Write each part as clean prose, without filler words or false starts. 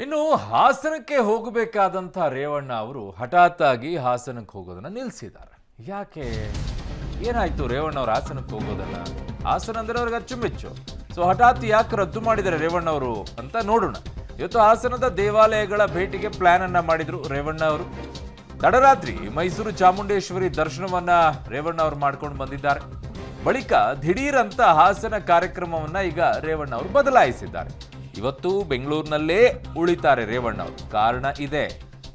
ಇನ್ನು ಹಾಸನಕ್ಕೆ ಹೋಗಬೇಕಾದಂಥ ರೇವಣ್ಣ ಅವರು ಹಠಾತ್ ಆಗಿ ಹಾಸನಕ್ಕೆ ಹೋಗೋದನ್ನ ನಿಲ್ಲಿಸಿದ್ದಾರೆ. ಯಾಕೆ, ಏನಾಯ್ತು ರೇವಣ್ಣ ಅವರು ಹಾಸನಕ್ಕೆ ಹೋಗೋದನ್ನ? ಹಾಸನ ಅಂದ್ರೆ ಅವ್ರಿಗೆ ಅಚ್ಚುಮೆಚ್ಚು. ಸೊ ಹಠಾತ್ ಯಾಕೆ ರದ್ದು ಮಾಡಿದ್ದಾರೆ ರೇವಣ್ಣ ಅವರು ಅಂತ ನೋಡೋಣ. ಇವತ್ತು ಹಾಸನದ ದೇವಾಲಯಗಳ ಭೇಟಿಗೆ ಪ್ಲಾನ್ ಅನ್ನ ಮಾಡಿದ್ರು ರೇವಣ್ಣ ಅವರು. ತಡರಾತ್ರಿ ಮೈಸೂರು ಚಾಮುಂಡೇಶ್ವರಿ ದರ್ಶನವನ್ನ ರೇವಣ್ಣ ಅವರು ಮಾಡ್ಕೊಂಡು ಬಂದಿದ್ದಾರೆ. ಬಳಿಕ ದಿಢೀರ್ ಅಂತ ಹಾಸನ ಕಾರ್ಯಕ್ರಮವನ್ನ ಈಗ ರೇವಣ್ಣ ಅವರು ಬದಲಾಯಿಸಿದ್ದಾರೆ. ಇವತ್ತು ಬೆಂಗಳೂರಿನಲ್ಲೇ ಉಳಿತಾರೆ ರೇವಣ್ಣ ಅವರು. ಕಾರಣ ಇದೆ,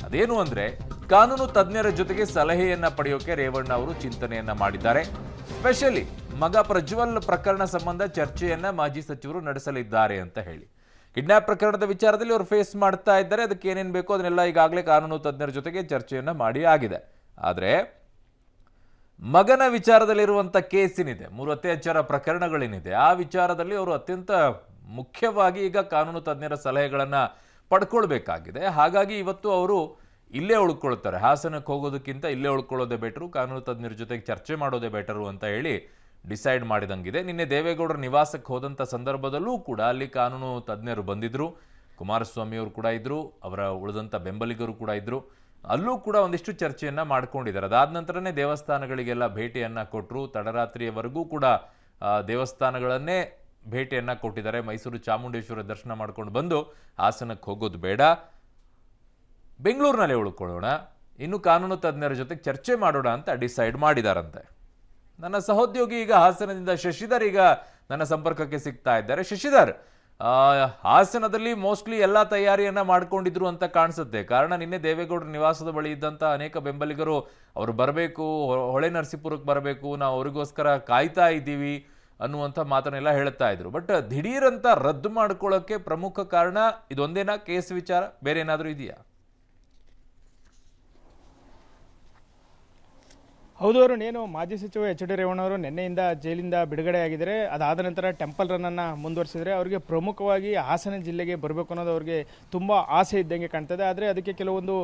ಅದೇನು ಅಂದ್ರೆ ಕಾನೂನು ತಜ್ಞರ ಜೊತೆಗೆ ಸಲಹೆಯನ್ನ ಪಡೆಯೋಕೆ ರೇವಣ್ಣ ಅವರು ಚಿಂತನೆಯನ್ನ ಮಾಡಿದ್ದಾರೆ. ಸ್ಪೆಷಲಿ ಮಗ ಪ್ರಜ್ವಲ್ ಪ್ರಕರಣ ಸಂಬಂಧ ಚರ್ಚೆಯನ್ನ ಮಾಜಿ ಸಚಿವರು ನಡೆಸಲಿದ್ದಾರೆ ಅಂತ ಹೇಳಿ. ಕಿಡ್ನಾಪ್ ಪ್ರಕರಣದ ವಿಚಾರದಲ್ಲಿ ಅವರು ಫೇಸ್ ಮಾಡ್ತಾ ಇದ್ದಾರೆ. ಅದಕ್ಕೆ ಏನೇನು ಬೇಕೋ ಅದನ್ನೆಲ್ಲ ಈಗಾಗಲೇ ಕಾನೂನು ತಜ್ಞರ ಜೊತೆಗೆ ಚರ್ಚೆಯನ್ನ ಮಾಡಿ ಆಗಿದೆ. ಆದರೆ ಮಗನ ವಿಚಾರದಲ್ಲಿರುವಂಥ ಕೇಸಿನಿದೆ, 3 ಅತ್ಯಾಚಾರ ಪ್ರಕರಣಗಳೇನಿದೆ, ಆ ವಿಚಾರದಲ್ಲಿ ಅವರು ಅತ್ಯಂತ ಮುಖ್ಯವಾಗಿ ಈಗ ಕಾನೂನು ತಜ್ಞರ ಸಲಹೆಗಳನ್ನ ಪಡ್ಕೊಳ್ಬೇಕಾಗಿದೆ. ಹಾಗಾಗಿ ಇವತ್ತು ಅವರು ಇಲ್ಲೇ ಉಳ್ಕೊಳ್ತಾರೆ. ಹಾಸನಕ್ಕೆ ಹೋಗೋದಕ್ಕಿಂತ ಇಲ್ಲೇ ಉಳ್ಕೊಳ್ಳೋದೇ ಬೆಟರು, ಕಾನೂನು ತಜ್ಞರ ಜೊತೆಗೆ ಚರ್ಚೆ ಮಾಡೋದೇ ಬೆಟರು ಅಂತ ಹೇಳಿ ಡಿಸೈಡ್ ಮಾಡಿದಂಗಿದೆ. ನಿನ್ನೆ ದೇವೇಗೌಡರ ನಿವಾಸಕ್ಕೆ ಹೋದಂಥ ಸಂದರ್ಭದಲ್ಲೂ ಕೂಡ ಅಲ್ಲಿ ಕಾನೂನು ತಜ್ಞರು ಬಂದಿದ್ರು. ಕುಮಾರಸ್ವಾಮಿ ಅವರು ಕೂಡ ಇದ್ರು, ಅವರ ಉಳಿದಂಥ ಬೆಂಬಲಿಗರು ಕೂಡ ಇದ್ರು. ಅಲ್ಲೂ ಕೂಡ ಒಂದಿಷ್ಟು ಚರ್ಚೆಯನ್ನ ಮಾಡ್ಕೊಂಡಿದ್ದಾರೆ. ಅದಾದ ನಂತರನೇ ದೇವಸ್ಥಾನಗಳಿಗೆಲ್ಲ ಭೇಟಿಯನ್ನ ಕೊಟ್ಟರು. ತಡರಾತ್ರಿಯವರೆಗೂ ಕೂಡ ದೇವಸ್ಥಾನಗಳನ್ನೇ ಭೇಟಿಯನ್ನ ಕೊಟ್ಟಿದ್ದಾರೆ. ಮೈಸೂರು ಚಾಮುಂಡೇಶ್ವರಿ ದರ್ಶನ ಮಾಡ್ಕೊಂಡು ಬಂದು ಹಾಸನಕ್ಕೆ ಹೋಗೋದು ಬೇಡ, ಬೆಂಗಳೂರಿನಲ್ಲೇ ಉಳ್ಕೊಳ್ಳೋಣ, ಇನ್ನು ಕಾನೂನು ತಜ್ಞರ ಜೊತೆಗೆ ಚರ್ಚೆ ಮಾಡೋಣ ಅಂತ ಡಿಸೈಡ್ ಮಾಡಿದಾರಂತೆ. ನನ್ನ ಸಹೋದ್ಯೋಗಿ ಈಗ ಹಾಸನದಿಂದ ಶಶಿಧರ್ ಈಗ ನನ್ನ ಸಂಪರ್ಕಕ್ಕೆ ಸಿಗ್ತಾ ಇದ್ದಾರೆ. ಶಶಿಧರ್, ಹಾಸನದಲ್ಲಿ ಮೋಸ್ಟ್ಲಿ ಎಲ್ಲ ತಯಾರಿಯನ್ನ ಮಾಡ್ಕೊಂಡಿದ್ರು ಅಂತ ಕಾಣಿಸುತ್ತೆ. ಕಾರಣ ನಿನ್ನೆ ದೇವೇಗೌಡರ ನಿವಾಸದ ಬಳಿ ಇದ್ದಂಥ ಅನೇಕ ಬೆಂಬಲಿಗರು ಅವರು ಬರಬೇಕು, ಹೊಳೆ ನರಸೀಪುರಕ್ಕೆ ಬರಬೇಕು, ನಾವು ಅವರಿಗೋಸ್ಕರ ಕಾಯ್ತಾ ಇದ್ದೀವಿ ಅನ್ನುವಂಥ ಮಾತನ್ನೆಲ್ಲ ಹೇಳ್ತಾ ಇದ್ರು. ಬಟ್ ದಿಢೀರ್ ಅಂತ ರದ್ದು ಮಾಡ್ಕೊಳ್ಳೋಕೆ ಪ್ರಮುಖ ಕಾರಣ ಇದೊಂದೇನಾ, ಕೇಸ್ ವಿಚಾರ, ಬೇರೆ ಏನಾದರೂ ಇದೆಯಾ? ಹೌದು ಅರುಣ್, ಏನು ಮಾಜಿ ಸಚಿವ ಎಚ್ ಡಿ ರೇವಣ್ಣವರು ನಿನ್ನೆಯಿಂದ ಜೈಲಿಂದ ಬಿಡುಗಡೆಯಾಗಿದ್ದಾರೆ. ಅದಾದ ನಂತರ ಟೆಂಪಲ್ ರನ್ನನ್ನು ಮುಂದುವರಿಸಿದರೆ ಅವರಿಗೆ ಪ್ರಮುಖವಾಗಿ ಹಾಸನ ಜಿಲ್ಲೆಗೆ ಬರಬೇಕು ಅನ್ನೋದು ಅವರಿಗೆ ತುಂಬ ಆಸೆ ಇದ್ದಂಗೆ ಕಾಣ್ತದೆ. ಆದರೆ ಅದಕ್ಕೆ ಕೆಲವೊಂದು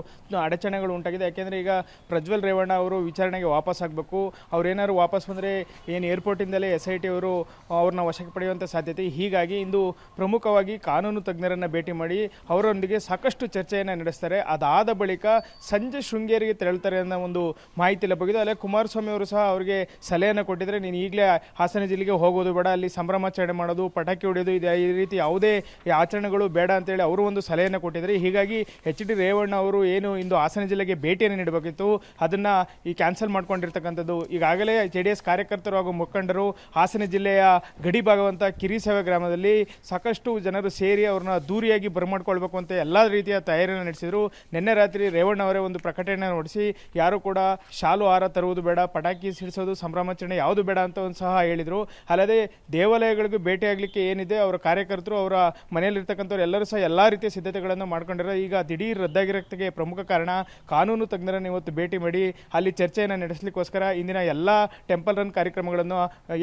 ಅಡಚಣೆಗಳು ಉಂಟಾಗಿದೆ. ಯಾಕೆಂದರೆ ಈಗ ಪ್ರಜ್ವಲ್ ರೇವಣ್ಣ ಅವರು ವಿಚಾರಣೆಗೆ ವಾಪಸ್ ಆಗಬೇಕು. ಅವ್ರೇನಾದ್ರು ವಾಪಸ್ ಬಂದರೆ ಏನು ಏರ್ಪೋರ್ಟಿಂದಲೇ SIT ಅವರು ಅವ್ರನ್ನ ವಶಕ್ಕೆ ಪಡೆಯುವಂಥ ಸಾಧ್ಯತೆ. ಹೀಗಾಗಿ ಇಂದು ಪ್ರಮುಖವಾಗಿ ಕಾನೂನು ತಜ್ಞರನ್ನು ಭೇಟಿ ಮಾಡಿ ಅವರೊಂದಿಗೆ ಸಾಕಷ್ಟು ಚರ್ಚೆಯನ್ನು ನಡೆಸ್ತಾರೆ. ಅದಾದ ಬಳಿಕ ಸಂಜೆ ಶೃಂಗೇರಿಗೆ ತೆರಳುತ್ತಾರೆ ಅನ್ನೋ ಒಂದು ಮಾಹಿತಿ ಲಭ್ಯವಿದೆ. ಅಲ್ಲೇ ಕುಮಾರಸ್ವಾಮಿ ಅವರು ಸಹ ಅವರಿಗೆ ಸಲಹೆಯನ್ನು ಕೊಟ್ಟಿದ್ದಾರೆ. ನೀನು ಈಗಲೇ ಹಾಸನ ಜಿಲ್ಲೆಗೆ ಹೋಗೋದು ಬೇಡ, ಅಲ್ಲಿ ಸಂಭ್ರಮಾಚರಣೆ ಮಾಡೋದು, ಪಟಾಕಿ ಹೊಡೆಯೋದು, ಈ ರೀತಿ ಯಾವುದೇ ಆಚರಣೆಗಳು ಬೇಡ ಅಂತೇಳಿ ಅವರು ಒಂದು ಸಲಹೆಯನ್ನು ಕೊಟ್ಟಿದ್ದಾರೆ. ಹೀಗಾಗಿ ಎಚ್ ಡಿ ರೇವಣ್ಣ ಅವರು ಏನು ಇಂದು ಹಾಸನ ಜಿಲ್ಲೆಗೆ ಭೇಟಿಯನ್ನು ನೀಡಬೇಕಿತ್ತು, ಅದನ್ನು ಈ ಕ್ಯಾನ್ಸಲ್ ಮಾಡ್ಕೊಂಡಿರ್ತಕ್ಕಂಥದ್ದು. ಈಗಾಗಲೇ JDS ಕಾರ್ಯಕರ್ತರು ಹಾಗೂ ಮುಖಂಡರು ಹಾಸನ ಜಿಲ್ಲೆಯ ಗಡಿ ಭಾಗವಂತ ಕಿರಿಸೇವೆ ಗ್ರಾಮದಲ್ಲಿ ಸಾಕಷ್ಟು ಜನರು ಸೇರಿ ಅವ್ರನ್ನ ದೂರಿಯಾಗಿ ಬರಮಾಡ್ಕೊಳ್ಬೇಕು ಅಂತ ಎಲ್ಲ ರೀತಿಯ ತಯಾರಿಯನ್ನು ನಡೆಸಿದರು. ನಿನ್ನೆ ರಾತ್ರಿ ರೇವಣ್ಣ ಅವರೇ ಒಂದು ಪ್ರಕಟಣೆ ಹೊರಡಿಸಿ ಯಾರು ಕೂಡ ಶಾಲು ಹಾರ ತರುವುದು ಬೇಡ, ಪಟಾಕಿ ಸಿಡಿಸೋದು, ಸಂಭ್ರಮಾಚರಣೆ ಯಾವುದು ಬೇಡ ಅಂತ ಒಂದು ಸಹ ಹೇಳಿದರು. ಅಲ್ಲದೆ ದೇವಾಲಯಗಳಿಗೂ ಭೇಟಿಯಾಗಲಿಕ್ಕೆ ಏನಿದೆ ಅವರ ಕಾರ್ಯಕರ್ತರು, ಅವರ ಮನೆಯಲ್ಲಿರ್ತಕ್ಕಂಥವ್ರು ಎಲ್ಲರೂ ಸಹ ಎಲ್ಲ ರೀತಿಯ ಸಿದ್ಧತೆಗಳನ್ನು ಮಾಡ್ಕೊಂಡಿರೋ. ಈಗ ದಿಢೀರ್ ರದ್ದಾಗಿರೋಕ್ಕೆ ಪ್ರಮುಖ ಕಾರಣ ಕಾನೂನು ತಜ್ಞರನ್ನು ಇವತ್ತು ಭೇಟಿ ಮಾಡಿ ಅಲ್ಲಿ ಚರ್ಚೆಯನ್ನು ನಡೆಸಲಿಕ್ಕೋಸ್ಕರ ಇಂದಿನ ಎಲ್ಲ ಟೆಂಪಲ್ ರನ್ ಕಾರ್ಯಕ್ರಮಗಳನ್ನು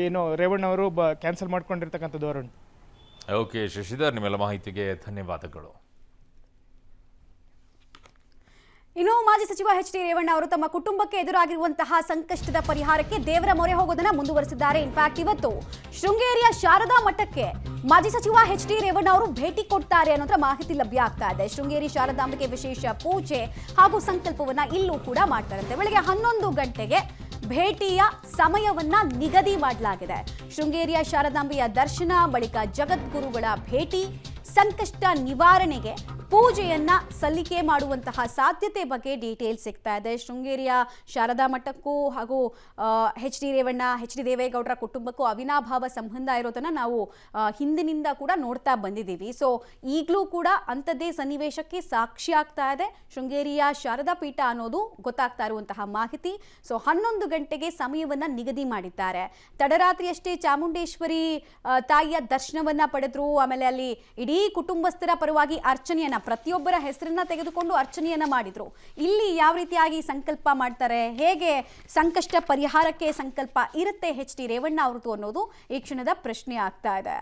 ಏನು ರೇವಣ್ಣ ಅವರು ಕ್ಯಾನ್ಸಲ್ ಮಾಡ್ಕೊಂಡಿರ್ತಕ್ಕಂಥದ್ದು. ಅರುಣ್, ಓಕೆ ಶಶಿಧರ್, ನಿಮ್ಮೆಲ್ಲ ಮಾಹಿತಿಗೆ ಧನ್ಯವಾದಗಳು. ಇನ್ನು ಮಾಜಿ ಸಚಿವ ಎಚ್ ಡಿ ರೇವಣ್ಣ ಅವರು ತಮ್ಮ ಕುಟುಂಬಕ್ಕೆ ಎದುರಾಗಿರುವಂತಹ ಸಂಕಷ್ಟದ ಪರಿಹಾರಕ್ಕೆ ದೇವರ ಮೊರೆ ಹೋಗೋದನ್ನ ಮುಂದುವರೆಸಿದ್ದಾರೆ. ಇನ್ಫ್ಯಾಕ್ಟ್ ಇವತ್ತು ಶೃಂಗೇರಿಯ ಶಾರದಾ ಮಠಕ್ಕೆ ಮಾಜಿ ಸಚಿವ ಎಚ್ ಡಿ ರೇವಣ್ಣ ಅವರು ಭೇಟಿ ಕೊಡ್ತಾರೆ ಅನ್ನೋದ್ರ ಮಾಹಿತಿ ಲಭ್ಯ ಆಗ್ತಾ ಇದೆ. ಶೃಂಗೇರಿ ಶಾರದಾಂಬೆಗೆ ವಿಶೇಷ ಪೂಜೆ ಹಾಗೂ ಸಂಕಲ್ಪವನ್ನ ಇಲ್ಲೂ ಕೂಡ ಮಾಡ್ತಾರಂತೆ. ಬೆಳಗ್ಗೆ 11 ಗಂಟೆಗೆ ಭೇಟಿಯ ಸಮಯವನ್ನ ನಿಗದಿ ಮಾಡಲಾಗಿದೆ. ಶೃಂಗೇರಿಯ ಶಾರದಾಂಬೆಯ ದರ್ಶನ ಬಳಿಕ ಜಗದ್ಗುರುಗಳ ಭೇಟಿ, ಸಂಕಷ್ಟ ನಿವಾರಣೆಗೆ ಪೂಜೆಯನ್ನ ಸಲ್ಲಿಕೆ ಮಾಡುವಂತಹ ಸಾಧ್ಯತೆ ಬಗ್ಗೆ ಡೀಟೇಲ್ ಸಿಗ್ತಾ ಇದೆ. ಶೃಂಗೇರಿಯ ಶಾರದಾ ಮಠಕ್ಕೂ ಹಾಗೂ ಎಚ್ ಡಿ ದೇವೇಗೌಡರ ಕುಟುಂಬಕ್ಕೂ ಅವಿನಾಭಾವ ಸಂಬಂಧ ಇರೋದನ್ನ ನಾವು ಹಿಂದಿನಿಂದ ಕೂಡ ನೋಡ್ತಾ ಬಂದಿದ್ದೀವಿ. ಸೊ ಈಗಲೂ ಕೂಡ ಅಂಥದ್ದೇ ಸನ್ನಿವೇಶಕ್ಕೆ ಸಾಕ್ಷಿ ಆಗ್ತಾ ಇದೆ ಶೃಂಗೇರಿಯ ಶಾರದಾ ಪೀಠ ಅನ್ನೋದು ಗೊತ್ತಾಗ್ತಾ ಇರುವಂತಹ ಮಾಹಿತಿ. ಸೊ 11 ಗಂಟೆಗೆ ಸಮಯವನ್ನ ನಿಗದಿ ಮಾಡಿದ್ದಾರೆ. ತಡರಾತ್ರಿಯಷ್ಟೇ ಚಾಮುಂಡೇಶ್ವರಿ ತಾಯಿಯ ದರ್ಶನವನ್ನ ಪಡೆದ್ರು. ಆಮೇಲೆ ಅಲ್ಲಿ ಇಡೀ ಕುಟುಂಬಸ್ಥರ ಪರವಾಗಿ ಅರ್ಚನೆಯನ್ನ, ಪ್ರತಿಯೊಬ್ಬರ ಹೆಸರನ್ನ ತೆಗೆದುಕೊಂಡು ಅರ್ಚನೆಯನ್ನ ಮಾಡಿದ್ರು. ಇಲ್ಲಿ ಯಾವ ರೀತಿಯಾಗಿ ಸಂಕಲ್ಪ ಮಾಡ್ತಾರೆ, ಹೇಗೆ ಸಂಕಷ್ಟ ಪರಿಹಾರಕ್ಕೆ ಸಂಕಲ್ಪ ಇರುತ್ತೆ ಎಚ್ ಡಿ ರೇವಣ್ಣ ಅವ್ರದ್ದು ಅನ್ನೋದು ಈ ಕ್ಷಣದ ಪ್ರಶ್ನೆ ಆಗ್ತಾ ಇದೆ.